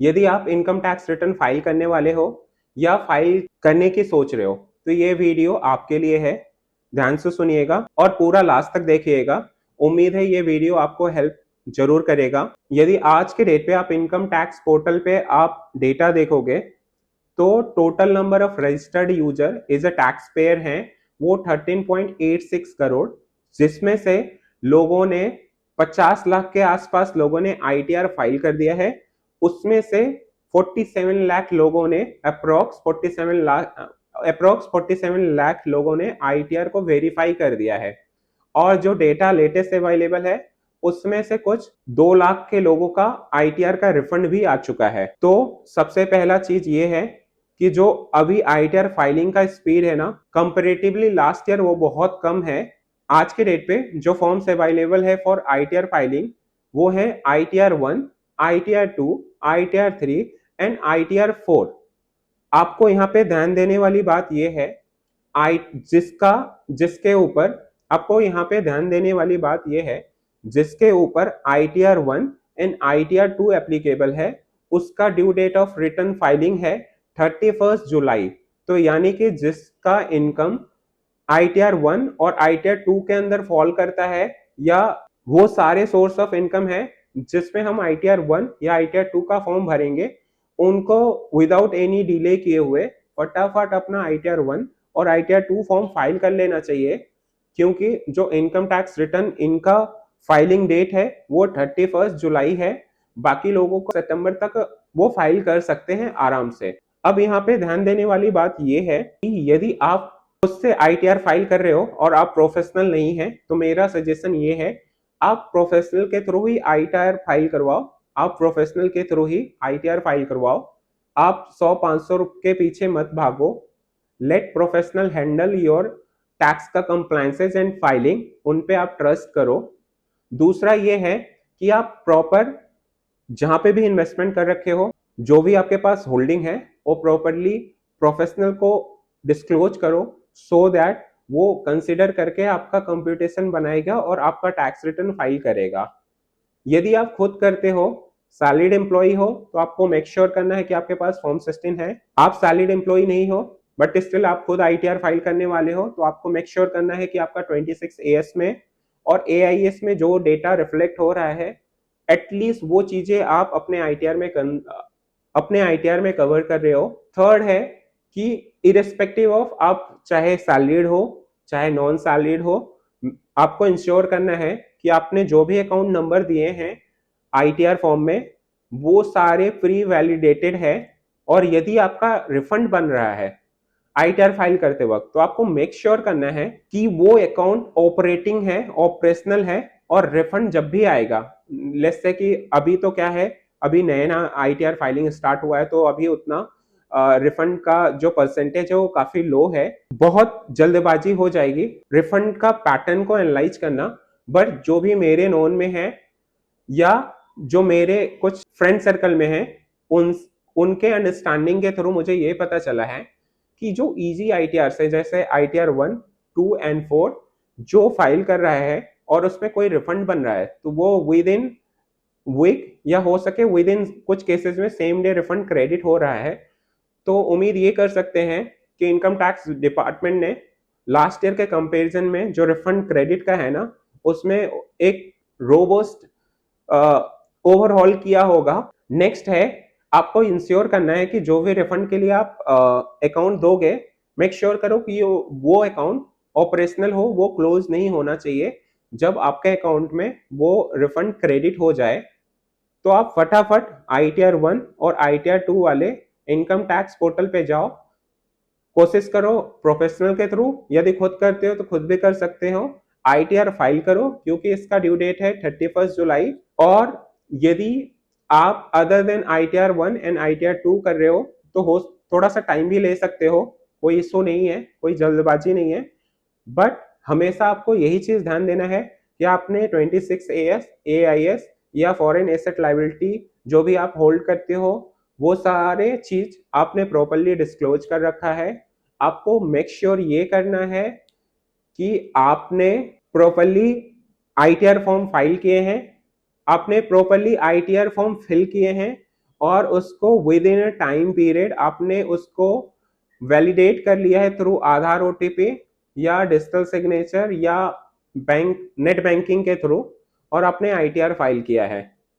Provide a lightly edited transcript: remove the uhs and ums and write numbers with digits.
यदि आप income tax return file करने वाले हो या फाइल करने की सोच रहे हो तो ये वीडियो आपके लिए है। ध्यान से सुनिएगा और पूरा लास्ट तक देखिएगा। उम्मीद है ये वीडियो आपको हेल्प जरूर करेगा। यदि आज के डेट पे आप इनकम टैक्स पोर्टल पे आप डेटा देखोगे तो total number of registered user is a tax payer हैं वो 13.86 करोड़, जिसमें से लोगों ने 50 लाख के आसपास लोगों ने आईटीआर फाइल कर दिया है। उसमें से 47 लाख लोगों ने अप्रोक्स 47 लाख लोगों ने आईटीआर को वेरीफाई कर दिया है। और जो डेटा लेटेस्ट अवेलेबल है उसमें से कुछ 2 लाख के लोगों का आईटीआर का रिफंड भी आ चुका है। तो सबसे पहला चीज ये है कि जो अभी आईटीआर फाइलिंग का स्पीड है ना, कंपेरेटिवली लास्ट ईयर वो बहुत कम है। आज के डेट पे जो फॉर्म्स अवेलेबल है फॉर आईटीआर फाइलिंग वो है ITR 1, ITR 2, ITR 3 and ITR 4। आपको यहाँ पे ध्यान देने वाली बात यह है, आई जिसके ऊपर आपको यहाँ पे ध्यान देने वाली बात यह है, जिसके ऊपर आईटीआर 1 एंड आईटीआर 2 एप्लीकेबल है उसका due date of return filing है 31 जुलाई। तो यानी कि जिसका इनकम आईटीआर 1 और आईटीआर 2 के अंदर फॉल करता है या वो सारे सोर्स ऑफ इनकम है जिसमें हम आईटीआर 1 या आईटीआर 2 का फॉर्म भरेंगे, उनको विदाउट एनी डिले किए हुए फटाफट अपना आईटीआर 1 और आईटीआर 2 फॉर्म फाइल कर लेना चाहिए। क्योंकि जो इनकम टैक्स रिटर्न इनका फाइलिंग डेट है वो 31 जुलाई है। बाकी लोगों को सितंबर तक वो फाइल कर सकते हैं आराम से। अब यहाँ पे ध्यान देने वाली बात ये है कि यदि आप उससे आईटीआर फाइल कर रहे हो और आप प्रोफेशनल नहीं है तो मेरा सजेशन ये है आप प्रोफेशनल के थ्रू ही आईटीआर फाइल करवाओ। आप प्रोफेशनल के थ्रू ही आईटीआर फाइल करवाओ। आप 100-500 के पीछे मत भागो। Let professional handle your tax का कंप्लायंसेस एंड फाइलिंग, उन पे आप ट्रस्ट करो। दूसरा ये है कि आप प्रॉपर जहां पे भी इन्वेस्टमेंट कर रखे हो, जो भी आपके पास होल्डिंग है वो प्रॉपरली प्रोफेशनल को डिस्क्लोज करो सो दैट वो कंसिडर करके आपका कंप्यूटेशन बनाएगा और आपका टैक्स रिटर्न फाइल करेगा। यदि आप खुद करते हो, सैलरीड एम्प्लॉय हो, तो आपको मेक श्योर करना है कि आपके पास फॉर्म 16 है। आप सैलरीड एम्प्लॉय नहीं हो बट स्टिल आप खुद आईटीआर फाइल करने वाले हो तो आपको मेक श्योर करना है कि आपका 26 एएस में और एआईएस में जो डेटा रिफ्लेक्ट हो रहा है एटलीस्ट वो चीजें आप अपने आईटीआर में कवर कर रहे हो। थर्ड है कि इरेस्पेक्टिव ऑफ आप चाहे सैलरीड हो चाहे नॉन सैलरीड हो, आपको इंश्योर करना है कि आपने जो भी अकाउंट नंबर दिए हैं आईटीआर फॉर्म में वो सारे प्री वैलिडेटेड है। और यदि आपका रिफंड बन रहा है आईटीआर फाइल करते वक्त तो आपको मेक श्योर करना है कि वो अकाउंट ऑपरेटिंग है, ऑपरेशनल है और रिफंड जब भी आएगा, लेट्स से कि अभी तो क्या है, अभी नया आईटीआर फाइलिंग स्टार्ट हुआ है तो अभी उतना रिफंड का जो परसेंटेज है वो काफी लो है, बहुत जल्दबाजी हो जाएगी रिफंड का पैटर्न को एनालाइज करना। बट जो भी मेरे नोन में है या जो मेरे कुछ फ्रेंड सर्कल में है उनके अंडरस्टैंडिंग के थ्रू मुझे ये पता चला है कि जो इजी आईटीआर से जैसे आईटीआर 1, 2 एंड 4 जो फाइल कर रहा है और उसमें कोई रिफंड बन रहा है तो वो विद इन वीक या हो सके विद इन कुछ केसेस में सेम डे रिफंड क्रेडिट हो रहा है। तो उम्मीद ये कर सकते हैं कि इनकम टैक्स डिपार्टमेंट ने लास्ट ईयर के कंपैरिजन में जो रिफंड क्रेडिट का है ना उसमें एक रोबस्ट ओवरऑल किया होगा। नेक्स्ट है आपको इंश्योर करना है कि जो भी रिफंड के लिए आप अकाउंट दोगे मेक श्योर करो कि वो अकाउंट ऑपरेशनल हो, वो क्लोज नहीं होना चाहिए। जब आपके अकाउंट में वो रिफंड क्रेडिट हो जाए तो आप फटाफट आईटीआर 1 और आईटीआर 2 वाले इनकम टैक्स पोर्टल पे जाओ। कोशिश करो प्रोफेशनल के थ्रू, यदि खुद करते हो तो खुद भी कर सकते हो, आईटीआर फाइल करो क्योंकि इसका ड्यू डेट है 31 जुलाई। और यदि आप other than ITR 1 and ITR 2 कर रहे हो तो थोड़ा सा टाइम भी ले सकते हो, कोई इशू नहीं है, कोई जल्दबाजी नहीं है। बट हमेशा आपको यही चीज ध्यान देना है कि आपने 26 एएस, एआईएस या फॉरेन एसेट लायबिलिटी जो भी आप होल्ड करते हो वो सारे चीज आपने प्रॉपर्ली डिस्क्लोज कर रखा है। आपको मेक श्योर ये करना है कि आपने प्रॉपर्ली आईटीआर फॉर्म फाइल किए हैं, आपने प्रॉपर्ली आईटीआर फॉर्म फिल किए हैं और उसको with in a time period आपने उसको वैलिडेट कर लिया है थ्रू आधार ओटीपी या डिजिटल सिग्नेचर या बैंक नेट बैंकिंग के थ्रू, और आपने आईटीआर फाइल किया है,